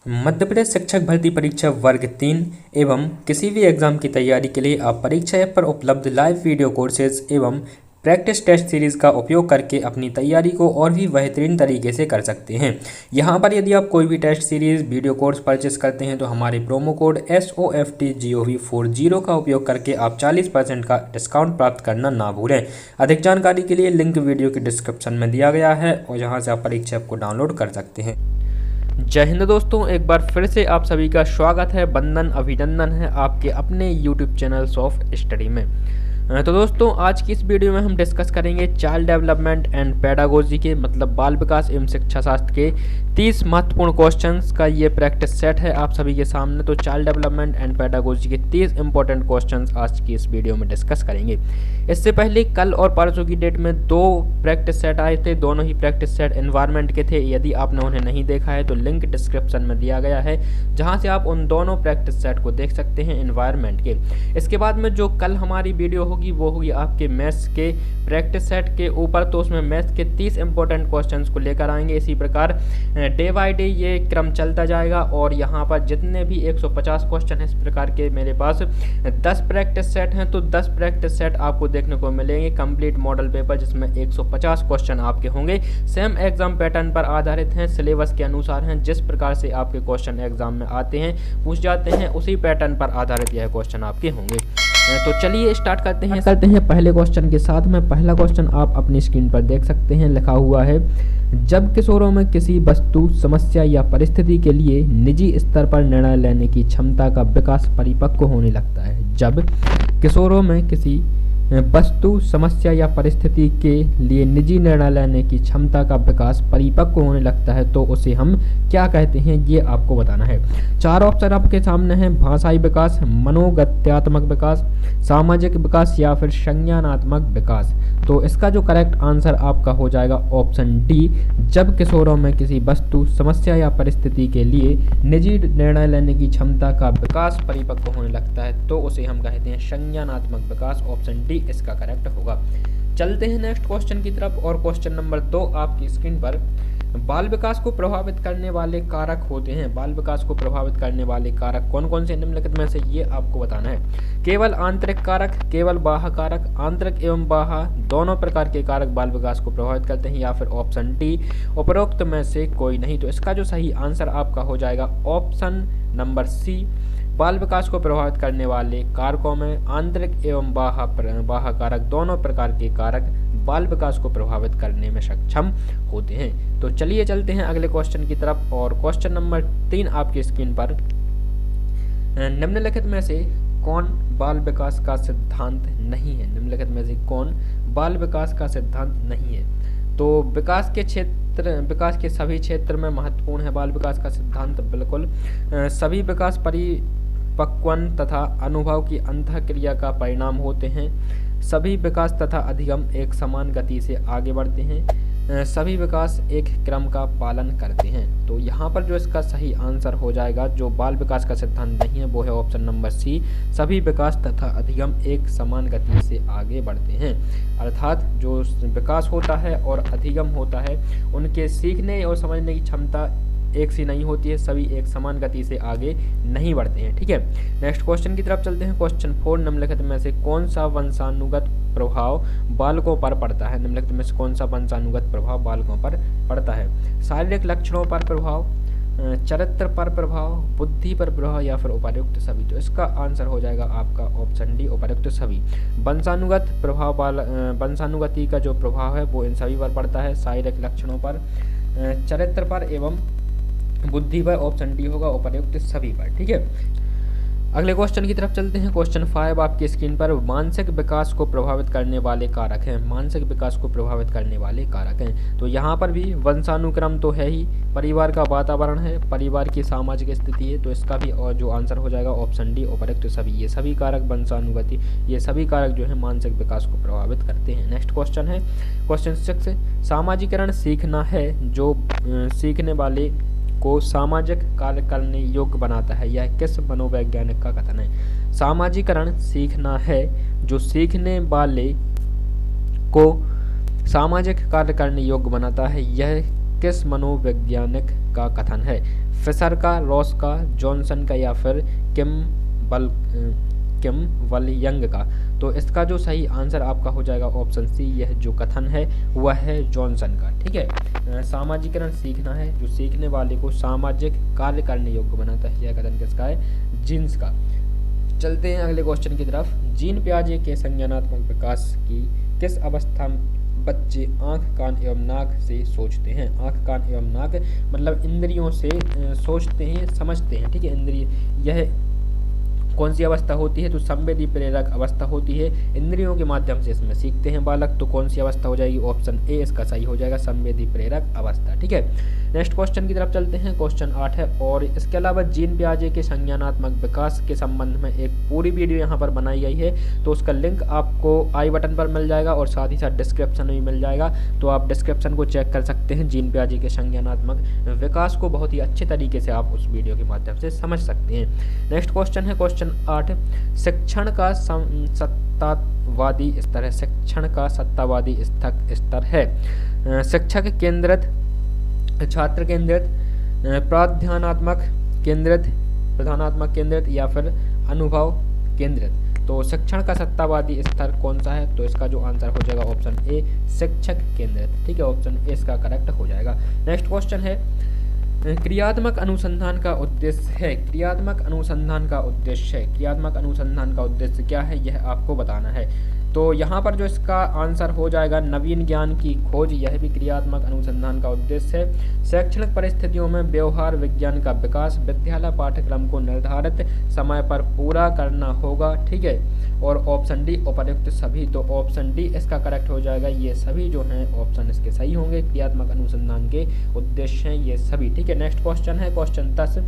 मध्य प्रदेश शिक्षक भर्ती परीक्षा वर्ग 3 एवं किसी भी एग्जाम की तैयारी के लिए आप परीक्षा ऐप पर उपलब्ध लाइव वीडियो कोर्सेज एवं प्रैक्टिस टेस्ट सीरीज का उपयोग करके अपनी तैयारी को और भी बेहतरीन तरीके से कर सकते हैं। यहाँ पर यदि आप कोई भी test series video course purchase करते हैं तो हमारे प्रोमो कोड SOFTGOV40 का उपयोग करके आप 40% का डिस्काउंट प्राप्त करना ना भूलें। अधिक जानकारी के लिए लिंक वीडियो के डिस्क्रिप्शन में दिया गया है और यहाँ से आप परीक्षा ऐप को डाउनलोड कर सकते हैं। जय हिंद दोस्तों, एक बार फिर से आप सभी का स्वागत है, वंदन अभिनंदन है आपके अपने YouTube चैनल सॉफ्ट स्टडी में। तो दोस्तों आज की इस वीडियो में हम डिस्कस करेंगे चाइल्ड डेवलपमेंट एंड पेडागोजी के मतलब बाल विकास एवं शिक्षा शास्त्र के 30 महत्वपूर्ण क्वेश्चंस का ये प्रैक्टिस सेट है आप सभी के सामने। तो चाइल्ड डेवलपमेंट एंड पेडागोजी के 30 इंपॉर्टेंट क्वेश्चंस आज की इस वीडियो में डिस्कस करेंगे। इससे पहले कल और परसों की डेट में 2 प्रैक्टिस सेट आए थे, दोनों ही प्रैक्टिस सेट एनवायरनमेंट के थे। यदि आपने उन्हें नहीं देखा है तो लिंक डिस्क्रिप्शन में दिया गया है, जहाँ से आप उन दोनों प्रैक्टिस सेट को देख सकते हैं एनवायरनमेंट के। इसके बाद में जो कल हमारी वीडियो होगी वो होगी आपके मैथ्स के प्रैक्टिस सेट के ऊपर। तो उसमें मैथ्स के 30 इंपॉर्टेंट क्वेश्चंस को लेकर आएंगे। इसी प्रकार डे बाय डे ये क्रम चलता जाएगा और यहाँ पर जितने भी 150 क्वेश्चन हैं इस प्रकार के मेरे पास 10 प्रैक्टिस सेट हैं। तो 10 प्रैक्टिस सेट आपको देखने को मिलेंगे कंप्लीट मॉडल पेपर, जिसमें 150 क्वेश्चन आपके होंगे। सेम एग्जाम पैटर्न पर आधारित हैं, सिलेबस के अनुसार हैं। जिस प्रकार से आपके क्वेश्चन एग्जाम में आते हैं पूछ जाते हैं उसी पैटर्न पर आधारित यह क्वेश्चन आपके होंगे। तो चलिए स्टार्ट करते हैं पहले क्वेश्चन के साथ में। पहला क्वेश्चन आप अपनी स्क्रीन पर देख सकते हैं, लिखा हुआ है जब किशोरों में किसी वस्तु, समस्या या परिस्थिति के लिए निजी स्तर पर निर्णय लेने की क्षमता का विकास परिपक्व होने लगता है। जब किशोरों में किसी वस्तु, समस्या या परिस्थिति के लिए निजी निर्णय लेने की क्षमता का विकास परिपक्व होने लगता है तो उसे हम क्या कहते हैं, ये आपको बताना है। 4 ऑप्शन आपके सामने हैं, भाषाई विकास, मनोगत्यात्मक विकास, सामाजिक विकास या फिर संज्ञानात्मक विकास। तो इसका जो करेक्ट आंसर आपका हो जाएगा ऑप्शन डी। जब किशोरों में किसी वस्तु, समस्या या परिस्थिति के लिए निजी निर्णय लेने की क्षमता का विकास परिपक्व होने लगता है तो उसे हम कहते हैं संज्ञानात्मक विकास। ऑप्शन डी इसका करेक्ट होगा। चलते हैं नेक्स्ट क्वेश्चन की तरफ और क्वेश्चन नंबर 2 आपकी स्क्रीन पर। बाल विकास को प्रभावित करने वाले कारक होते हैं। बाल विकास को प्रभावित करने वाले कारक कौन कौन से निम्नलिखित में से ये आपको बताना है। केवल आंतरिक कारक, केवल बाह्य कारक, आंतरिक एवं बाह्य दोनों प्रकार के कारक बाल विकास को प्रभावित करते हैं या फिर ऑप्शन डी उपरोक्त में से कोई नहीं। तो इसका जो सही आंसर आपका हो जाएगा ऑप्शन नंबर सी। बाल विकास को प्रभावित करने वाले कारकों में आंतरिक एवं बाह्य कारक दोनों प्रकार के कारक बाल विकास को प्रभावित करने में सक्षम होते हैं। तो चलिए चलते हैं अगले क्वेश्चन की तरफ और क्वेश्चन नंबर 3 आपकी स्क्रीन पर। निम्नलिखित में से कौन बाल विकास का सिद्धांत नहीं है। निम्नलिखित में से कौन बाल विकास का सिद्धांत नहीं है। तो विकास के सभी क्षेत्र में महत्वपूर्ण है बाल विकास का सिद्धांत। बिल्कुल सभी विकास परिपक्वन तथा अनुभव की अंतःक्रिया का परिणाम होते हैं। सभी विकास तथा अधिगम एक समान गति से आगे बढ़ते हैं। सभी विकास एक क्रम का पालन करते हैं। तो यहाँ पर जो इसका सही आंसर हो जाएगा जो बाल विकास का सिद्धांत नहीं है वो है ऑप्शन नंबर सी। सभी विकास तथा अधिगम एक समान गति से आगे बढ़ते हैं। अर्थात जो विकास होता है और अधिगम होता है उनके सीखने और समझने की क्षमता एक सी नहीं होती है, सभी एक समान गति से आगे नहीं बढ़ते हैं। ठीक है, नेक्स्ट क्वेश्चन की तरफ चलते हैं। क्वेश्चन 4 निम्नलिखित में से कौन सा वंशानुगत प्रभाव बालकों पर पड़ता है। निम्नलिखित में से कौन सा वंशानुगत प्रभाव बालकों पर पड़ता है। शारीरिक लक्षणों पर प्रभाव, चरित्र पर प्रभाव, बुद्धि पर प्रभाव या फिर उपर्युक्त सभी। तो इसका आंसर हो जाएगा आपका ऑप्शन डी उपर्युक्त सभी। वंशानुगत प्रभाव वंशानुगति का जो प्रभाव है वो इन सभी पर पड़ता है, शारीरिक लक्षणों पर, चरित्र पर एवं बुद्धि पर। ऑप्शन डी होगा उपर्युक्त सभी पर। ठीक है, अगले क्वेश्चन की तरफ चलते हैं। क्वेश्चन 5 आपकी स्क्रीन पर। मानसिक विकास को प्रभावित करने वाले कारक हैं। मानसिक विकास को प्रभावित करने वाले कारक हैं। तो यहाँ पर भी वंशानुक्रम तो है ही, परिवार का वातावरण है, परिवार की सामाजिक स्थिति है। तो इसका भी और जो आंसर हो जाएगा ऑप्शन डी उपर्युक्त सभी। ये सभी कारक वंशानुगति, ये सभी कारक जो है मानसिक विकास को प्रभावित करते हैं। नेक्स्ट क्वेश्चन है क्वेश्चन 6। सामाजिकरण सीखना है जो सीखने वाले को सामाजिक कार्य करने योग्य बनाता है। यह किस मनोवैज्ञानिक का कथन है। सामाजिकरण सीखना है जो सीखने वाले को सामाजिक कार्य करने योग्य बनाता है। यह किस मनोवैज्ञानिक का कथन है? फिशर का, रॉस का, जॉनसन का या फिर किम्वलयंग का? तो इसका जो सही आंसर आपका हो जाएगा ऑप्शन सी। यह जो कथन है वह है जॉनसन का। ठीक है, सामाजिकरण सीखना है, जो सीखने वाले को सामाजिक कार्य करने योग्य बनाता है। यह कथन किसका है? जीन्स का। चलते हैं अगले क्वेश्चन की तरफ। जीन पियाजे के संज्ञानात्मक विकास की किस अवस्था बच्चे आँख, कान एवं नाक से सोचते हैं? आँख, कान एवं नाक मतलब इंद्रियों से सोचते हैं, समझते हैं। ठीक है, इंद्रिय यह कौन सी अवस्था होती है? तो संवेदी प्रेरक अवस्था होती है। इंद्रियों के माध्यम से इसमें सीखते हैं बालक, तो कौन सी अवस्था हो जाएगी? ऑप्शन ए इसका सही हो जाएगा, संवेदी प्रेरक अवस्था। ठीक है, नेक्स्ट क्वेश्चन की तरफ चलते हैं। क्वेश्चन 8 है, और इसके अलावा जीन पियाजे के संज्ञानात्मक विकास के संबंध में एक पूरी वीडियो यहाँ पर बनाई गई है, तो उसका लिंक आपको आई बटन पर मिल जाएगा और साथ ही साथ डिस्क्रिप्शन में भी मिल जाएगा, तो आप डिस्क्रिप्शन को चेक कर सकते हैं। जीन पियाजे के संज्ञानात्मक विकास को बहुत ही अच्छे तरीके से आप उस वीडियो के माध्यम से समझ सकते हैं। नेक्स्ट क्वेश्चन है क्वेश्चन 8, शिक्षण का सत्तावादी स्तर है। शिक्षण का सत्तावादी स्तर है शिक्षक केंद्रित, छात्र केंद्रित, प्राध्यानात्मक केंद्रित, प्रधानात्मक केंद्रित या फिर अनुभव केंद्रित? तो शिक्षण का सत्तावादी स्तर कौन सा है? तो इसका जो आंसर हो जाएगा ऑप्शन ए, शिक्षक केंद्रित। ठीक है, ऑप्शन ए इसका करेक्ट हो जाएगा। नेक्स्ट क्वेश्चन है, क्रियात्मक अनुसंधान का उद्देश्य है। क्रियात्मक अनुसंधान का उद्देश्य है, क्रियात्मक अनुसंधान का उद्देश्य क्या है यह आपको बताना है। तो यहाँ पर जो इसका आंसर हो जाएगा नवीन ज्ञान की खोज, यह भी क्रियात्मक अनुसंधान का उद्देश्य है। शैक्षणिक परिस्थितियों में व्यवहार विज्ञान का विकास, विद्यालय पाठ्यक्रम को निर्धारित समय पर पूरा करना होगा। ठीक है, और ऑप्शन डी उपयुक्त सभी, तो ऑप्शन डी इसका करेक्ट हो जाएगा। ये सभी जो हैं ऑप्शन इसके सही होंगे, क्रियात्मक अनुसंधान के उद्देश्य हैं ये सभी। ठीक है, नेक्स्ट क्वेश्चन है क्वेश्चन 10,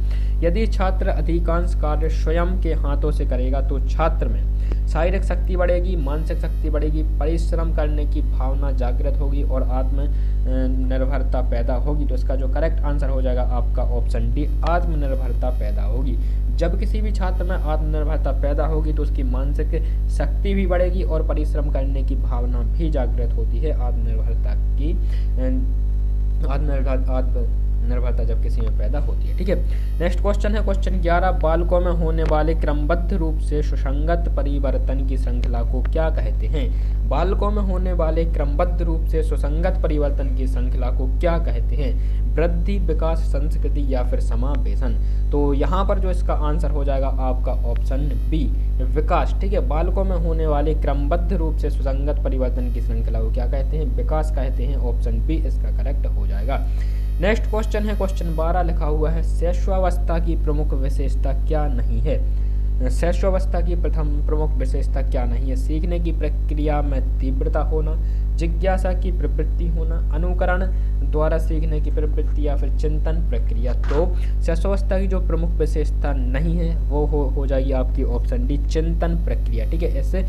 यदि छात्र अधिकांश कार्य स्वयं के हाथों से करेगा तो छात्र में शारीरिक शक्ति बढ़ेगी, मानसिक शक्ति बढ़ेगी, परिश्रम करने की भावना जागृत होगी और आत्मनिर्भरता पैदा होगी। तो इसका जो करेक्ट आंसर हो जाएगा आपका ऑप्शन डी, आत्मनिर्भरता पैदा होगी। जब किसी भी छात्र में आत्मनिर्भरता पैदा होगी तो उसकी मानसिक शक्ति भी बढ़ेगी और परिश्रम करने की भावना भी जागृत होती है। आत्मनिर्भरता जब किसी में पैदा होती है। ठीक है, नेक्स्ट क्वेश्चन है क्वेश्चन 11, बालकों में होने वाले क्रमबद्ध रूप से सुसंगत परिवर्तन की श्रृंखला को क्या कहते हैं? बालकों में होने वाले क्रमबद्ध रूप से सुसंगत परिवर्तन की श्रृंखला को क्या कहते हैं? वृद्धि, विकास, संस्कृति या फिर समावेशन? तो यहाँ पर जो इसका आंसर हो जाएगा आपका ऑप्शन बी, विकास। ठीक है, बालकों में होने वाले क्रमबद्ध रूप से सुसंगत परिवर्तन की श्रृंखला को क्या कहते हैं? विकास कहते हैं। ऑप्शन बी इसका करेक्ट हो जाएगा। नेक्स्ट क्वेश्चन है क्वेश्चन 12, लिखा हुआ है शैशवावस्था की प्रमुख विशेषता क्या नहीं है? शैशवावस्था की प्रमुख विशेषता क्या नहीं है? सीखने की प्रक्रिया में तीव्रता होना, जिज्ञासा की प्रवृत्ति होना, अनुकरण द्वारा सीखने की प्रवृत्ति या फिर चिंतन प्रक्रिया? तो शैशवावस्था की जो प्रमुख विशेषता नहीं है वो हो जाएगी आपकी ऑप्शन डी, चिंतन प्रक्रिया। ठीक है, ऐसे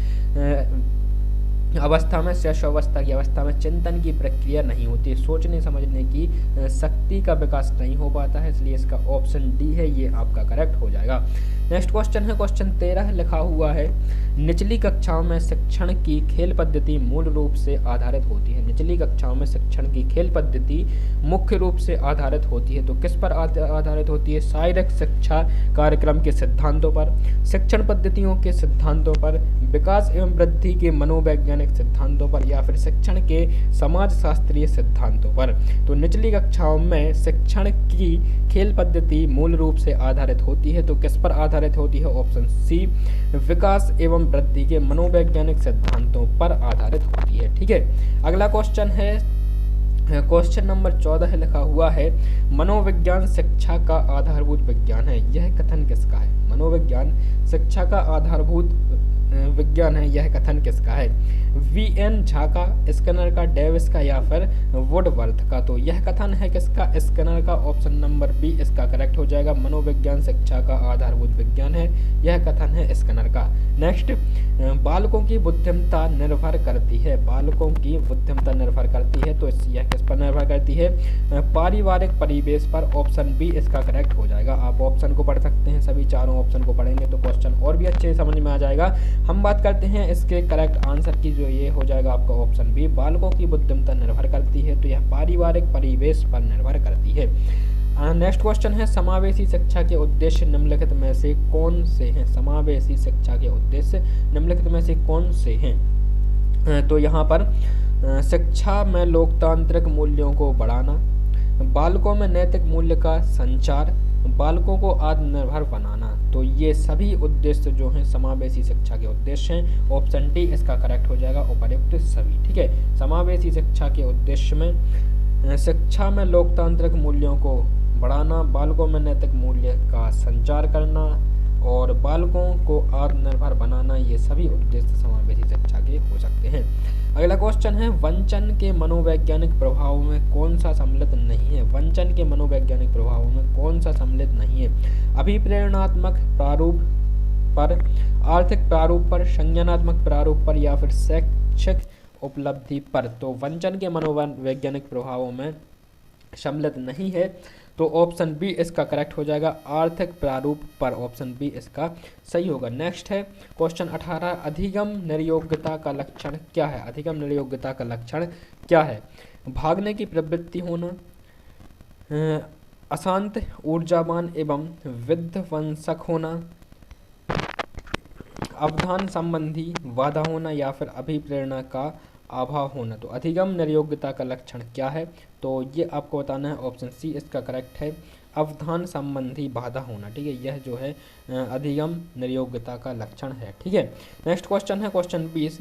अवस्था में, शैशवावस्था की अवस्था में चिंतन की प्रक्रिया नहीं होती, सोचने समझने की शक्ति का विकास नहीं हो पाता है, इसलिए इसका ऑप्शन डी है, ये आपका करेक्ट हो जाएगा। नेक्स्ट क्वेश्चन है क्वेश्चन 13, लिखा हुआ है निचली कक्षाओं में शिक्षण की खेल पद्धति मूल रूप से आधारित होती है। निचली कक्षाओं में शिक्षण की खेल पद्धति मुख्य रूप से आधारित होती है, तो किस पर आधारित होती है? शारीरिक शिक्षा कार्यक्रम के सिद्धांतों पर, शिक्षण पद्धतियों के सिद्धांतों पर, विकास एवं वृद्धि के मनोवैज्ञानिक सिद्धांतों पर या फिर शिक्षण के समाज शास्त्रीय सिद्धांतों पर? तो निचली कक्षाओं में शिक्षण की खेल पद्धति मूल रूप से आधारित होती है, तो किस पर आधारित होती है? ऑप्शन सी, विकास एवं वृद्धि के मनोवैज्ञानिक सिद्धांतों पर आधारित होती है। ठीक है, अगला क्वेश्चन है क्वेश्चन नंबर 14, लिखा हुआ है मनोविज्ञान शिक्षा का आधारभूत विज्ञान है, यह कथन किसका है? मनोविज्ञान शिक्षा का आधारभूत विज्ञान है, यह कथन किसका है? वी.एन. झा का, स्किनर का, डेविस का या फिर वुडवर्थ का? तो यह कथन है किसका? स्किनर का। ऑप्शन नंबर बी इसका करेक्ट हो जाएगा, मनोविज्ञान शिक्षा का आधारभूत विज्ञान है, यह कथन है स्किनर का। नेक्स्ट, बालकों की बुद्धिमत्ता निर्भर करती है, बालकों की बुद्धिमत्ता निर्भर करती है, तो यह किस पर निर्भर करती है? पारिवारिक परिवेश पर। ऑप्शन बी इसका करेक्ट हो जाएगा। आप ऑप्शन को पढ़ सकते हैं, सभी चारों ऑप्शन को पढ़ेंगे तो क्वेश्चन और भी अच्छे समझ में आ जाएगा। हम बात करते हैं इसके करेक्ट आंसर की, जो ये हो जाएगा आपका ऑप्शन बी, बालकों की बुद्धिमत्ता निर्भर करती है। तो यह पारिवारिक परिवेश पर निर्भर करती है। नेक्स्ट क्वेश्चन है, समावेशी शिक्षा के उद्देश्य निम्नलिखित में से कौन से हैं? समावेशी शिक्षा के उद्देश्य निम्नलिखित में से कौन से हैं? तो यहाँ पर शिक्षा में लोकतांत्रिक मूल्यों को बढ़ाना, बालकों में नैतिक मूल्य का संचार, बालकों को आत्मनिर्भर बनाना। तो ये सभी उद्देश्य जो हैं समावेशी शिक्षा के उद्देश्य हैं। ऑप्शन डी इसका करेक्ट हो जाएगा, उपर्युक्त सभी। ठीक है, समावेशी शिक्षा के उद्देश्य में शिक्षा में लोकतांत्रिक मूल्यों को बढ़ाना, बालकों में नैतिक मूल्य का संचार करना और बालकों को आत्मनिर्भर बनाना, ये सभी उद्देश्य समावेशी शिक्षा के हो सकते हैं। अगला क्वेश्चन है, वंचन के मनोवैज्ञानिक प्रभावों में कौन सा सम्मिलित नहीं है? वंचन के मनोवैज्ञानिक प्रभावों में कौन सा सम्मिलित नहीं है? अभिप्रेरणात्मक प्रारूप पर, आर्थिक प्रारूप पर, संज्ञानात्मक प्रारूप पर या फिर शैक्षिक उपलब्धि पर। तो वंचन के मनोवैज्ञानिक प्रभावों में सम्मिलित नहीं है। तो ऑप्शन बी इसका करेक्ट हो जाएगा, आर्थिक प्रारूप पर। ऑप्शन बी इसका सही होगा। नेक्स्ट है क्वेश्चन 18, अधिगम निर्योग्यता का लक्षण क्या है? अधिगम निर्योग्यता का लक्षण क्या है? भागने की प्रवृत्ति होना, अशांत, ऊर्जावान एवं विध्वंसक होना, अवधान संबंधी बाधा होना या फिर अभिप्रेरणा का अभाव होना। तो अधिगम निर्योग्यता का लक्षण क्या है? तो ये आपको बताना है। ऑप्शन सी इसका करेक्ट है, अवधान संबंधी बाधा होना। ठीक है, यह जो है अधिगम निर्योग्यता का लक्षण है। ठीक है, नेक्स्ट क्वेश्चन है क्वेश्चन 20,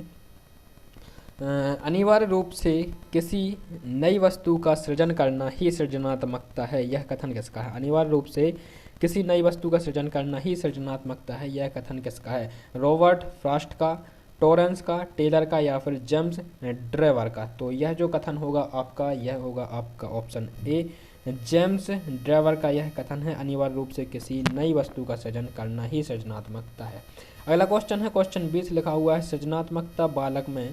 अनिवार्य रूप से किसी नई वस्तु का सृजन करना ही सृजनात्मकता है, यह कथन किसका है? अनिवार्य रूप से किसी नई वस्तु का सृजन करना ही सृजनात्मकता है, यह कथन किसका है? रॉबर्ट फ्रॉस्ट का, टॉरेंस का, टेलर का या फिर जेम्स ड्रेवर का। तो यह जो कथन होगा आपका, यह होगा आपका ऑप्शन ए, जेम्स ड्रेवर का यह कथन है, अनिवार्य रूप से किसी नई वस्तु का सृजन करना ही सृजनात्मकता है। अगला क्वेश्चन है क्वेश्चन 20, लिखा हुआ है, सृजनात्मकता बालक में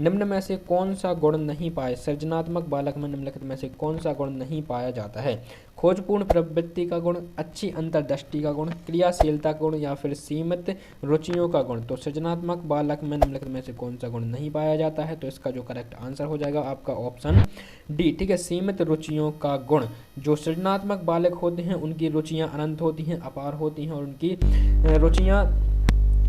निम्न में से कौन सा गुण नहीं पाए? सृजनात्मक बालक में निम्नलिखित में से कौन सा गुण नहीं पाया जाता है? खोजपूर्ण प्रवृत्ति का गुण, अच्छी अंतर्दृष्टि का गुण, क्रियाशीलता का गुण या फिर सीमित रुचियों का गुण। तो सृजनात्मक बालक में निम्नलिखित में से कौन सा गुण नहीं पाया जाता है? तो इसका जो करेक्ट आंसर हो जाएगा आपका ऑप्शन डी। ठीक है, सीमित रुचियों का गुण। जो सृजनात्मक बालक होते हैं उनकी रुचियाँ अनंत होती हैं, अपार होती हैं और उनकी रुचियाँ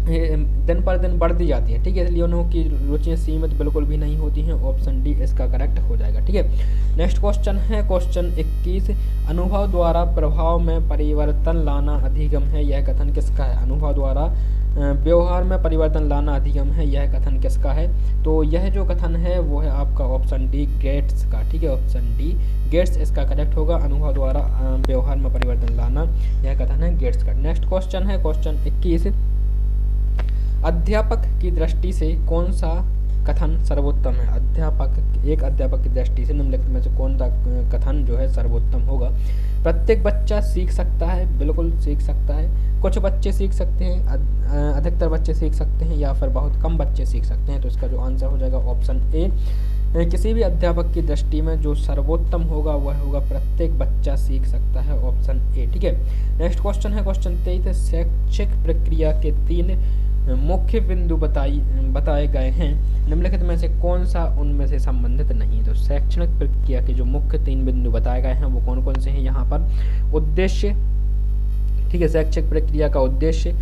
दिन पर दिन बढ़ती जाती है। ठीक है, इसलिए उनकी रुचियाँ सीमित बिल्कुल भी नहीं होती हैं। ऑप्शन डी इसका करेक्ट हो जाएगा। ठीक है, नेक्स्ट क्वेश्चन है क्वेश्चन 21, अनुभव द्वारा प्रभाव में परिवर्तन लाना अधिगम है, यह कथन किसका है? अनुभव द्वारा व्यवहार में परिवर्तन लाना अधिगम है, यह कथन किसका है? तो यह जो कथन है वो है आपका ऑप्शन डी, गेट्स का। ठीक है, ऑप्शन डी गेट्स इसका करेक्ट होगा, अनुभव द्वारा व्यवहार में परिवर्तन लाना, यह कथन है गेट्स का। नेक्स्ट क्वेश्चन है क्वेश्चन 21, अध्यापक की दृष्टि से कौन सा कथन सर्वोत्तम है? एक अध्यापक की दृष्टि से निम्नलिखित में से कौन सा कथन जो है सर्वोत्तम होगा? प्रत्येक बच्चा सीख सकता है, बिल्कुल सीख सकता है, कुछ बच्चे सीख सकते हैं, अधिकतर बच्चे सीख सकते हैं या फिर बहुत कम बच्चे सीख सकते हैं। तो इसका जो आंसर हो जाएगा ऑप्शन ए, किसी भी अध्यापक की दृष्टि में जो सर्वोत्तम होगा वह होगा प्रत्येक बच्चा सीख सकता है, ऑप्शन ए। ठीक है, नेक्स्ट क्वेश्चन है क्वेश्चन 23, शैक्षिक प्रक्रिया के 3 मुख्य बिंदु बताए गए हैं, निम्नलिखित में से कौन सा उनमें से संबंधित नहीं? तो शैक्षणिक प्रक्रिया के जो मुख्य 3 बिंदु बताए गए हैं वो कौन कौन से हैं यहाँ पर? उद्देश्य, ठीक है, शैक्षिक प्रक्रिया का उद्देश्य,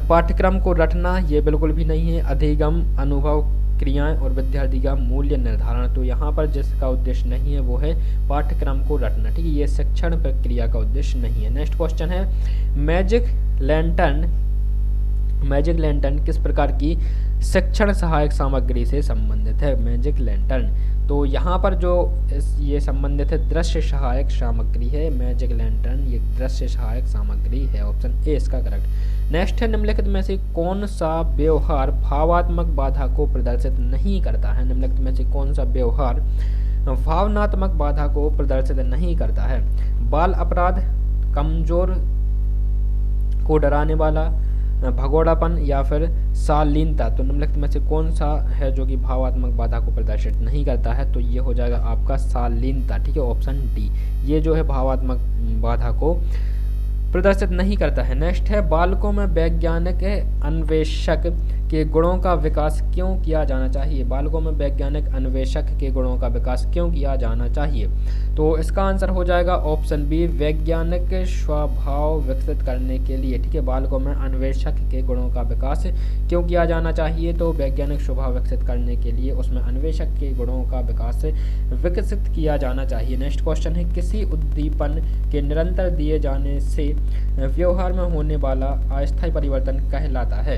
पाठ्यक्रम को रटना, ये बिल्कुल भी नहीं है, अधिगम, अनुभव, क्रियाएं और विद्यार्थी का मूल्य निर्धारण। तो यहाँ पर जिसका उद्देश्य नहीं है वो है पाठ्यक्रम को रटना। ठीक है, ये शिक्षण प्रक्रिया का उद्देश्य नहीं है। नेक्स्ट क्वेश्चन है, मैजिक लैंटर्न किस प्रकार की शिक्षण सहायक सामग्री से संबंधित है? मैजिक लैंटर्न, तो यहाँ पर जो ये संबंधित है दृश्य सहायक सामग्री है। मैजिक लैंटर्न ये दृश्य सहायक सामग्री है, ऑप्शन ए इसका करेक्ट। नेक्स्ट है, निम्नलिखित में से कौन सा व्यवहार भावात्मक बाधा को प्रदर्शित नहीं करता है? निम्नलिखित में से कौन सा व्यवहार भावनात्मक बाधा को प्रदर्शित नहीं करता है? बाल अपराध, कमजोर को डराने वाला, भगोड़ापन या फिर शालीनता। तो निम्नलिखित में से कौन सा है जो कि भावात्मक बाधा को प्रदर्शित नहीं करता है? तो ये हो जाएगा आपका शालीनता। ठीक है, ऑप्शन डी, ये जो है भावात्मक बाधा को प्रदर्शित नहीं करता है। नेक्स्ट है, बालकों में वैज्ञानिक अन्वेषक के गुणों का विकास क्यों किया जाना चाहिए? बालकों में वैज्ञानिक अन्वेषक के गुणों का विकास क्यों किया जाना चाहिए? तो इसका आंसर हो जाएगा ऑप्शन बी, वैज्ञानिक स्वभाव विकसित करने के लिए। ठीक है, बालकों में अन्वेषक के गुणों का विकास क्यों किया जाना चाहिए? तो वैज्ञानिक स्वभाव विकसित करने के लिए उसमें अन्वेषक के गुणों का विकास विकसित किया जाना चाहिए। नेक्स्ट क्वेश्चन है, किसी उद्दीपन के निरंतर दिए जाने से व्यवहार में होने वाला अस्थायी परिवर्तन कहलाता है?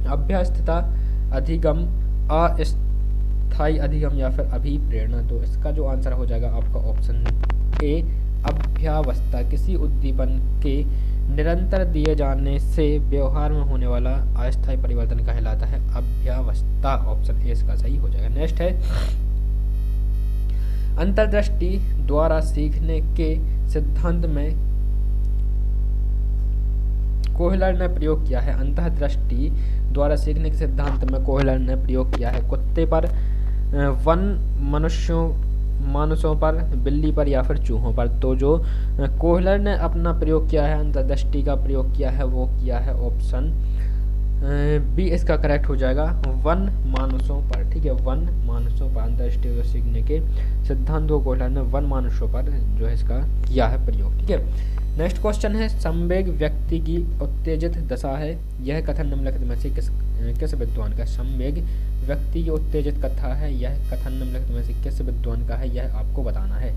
अभ्यस्तता, अधिगम, अस्थायी अधिगम या फिर अभिप्रेरणा। तो इसका जो आंसर हो जाएगा आपका ऑप्शन ए, अभ्यावस्था। किसी उद्दीपन के निरंतर दिए जाने से व्यवहार में होने वाला अस्थायी परिवर्तन कहलाता है अभ्यावस्था। ऑप्शन ए इसका सही हो जाएगा। नेक्स्ट है, अंतर्दृष्टि द्वारा सीखने के सिद्धांत में कोहलर ने प्रयोग किया है। अंतर्दृष्टि द्वारा सीखने के सिद्धांत में कोहलर ने प्रयोग किया है कुत्ते पर, वन मानुषों पर, बिल्ली पर या फिर चूहों पर। तो जो कोहलर ने अपना प्रयोग किया है, अंतर्दृष्टि का प्रयोग किया है, वो किया है ऑप्शन बी इसका करेक्ट हो जाएगा, वन मानुषों पर। ठीक है, वन मानुषों पर अंतर्दृष्टि सीखने के सिद्धांत को कोहलर ने वन मानुषों पर जो है इसका किया है प्रयोग। ठीक है, नेक्स्ट क्वेश्चन है, संवेग व्यक्ति की उत्तेजित दशा है, यह कथन निम्नलिखित में से किस विद्वान का? संवेग व्यक्ति की उत्तेजित कथा है, यह कथन निम्नलिखित में से किस विद्वान का है, यह आपको बताना है।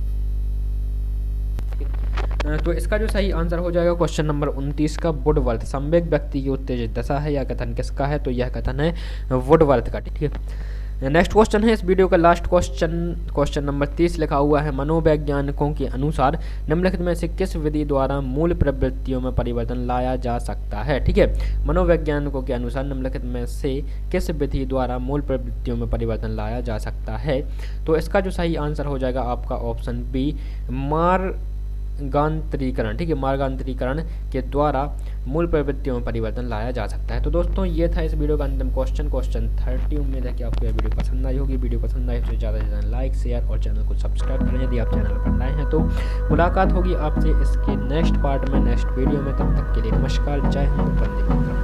तो इसका जो सही आंसर हो जाएगा क्वेश्चन नंबर 29 का, वुडवर्थ। संवेग व्यक्ति की उत्तेजित दशा है, यह कथन किसका है? तो यह कथन है वुडवर्थ का। ठीक है, नेक्स्ट क्वेश्चन है इस वीडियो का लास्ट क्वेश्चन नंबर 30 लिखा हुआ है, मनोवैज्ञानिकों के अनुसार निम्नलिखित में से किस विधि द्वारा मूल प्रवृत्तियों में परिवर्तन लाया जा सकता है? ठीक है, मनोवैज्ञानिकों के अनुसार निम्नलिखित में से किस विधि द्वारा मूल प्रवृत्तियों में परिवर्तन लाया जा सकता है? तो इसका जो सही आंसर हो जाएगा आपका ऑप्शन बी, मार्गांतरीकरण। ठीक है, मार्गांतरीकरण के द्वारा मूल प्रवृत्तियों में परिवर्तन लाया जा सकता है। तो दोस्तों ये था इस वीडियो का अंतिम क्वेश्चन 30। उम्मीद है कि आपको यह वीडियो पसंद आई होगी। वीडियो पसंद आई तो ज़्यादा से ज़्यादा लाइक, शेयर और चैनल को सब्सक्राइब करें यदि आप चैनल पर नए हैं। तो मुलाकात होगी आपसे इसके नेक्स्ट पार्ट में, नेक्स्ट वीडियो में। तब तक के लिए नमस्कार, जय हिंद, वंदे मातरम।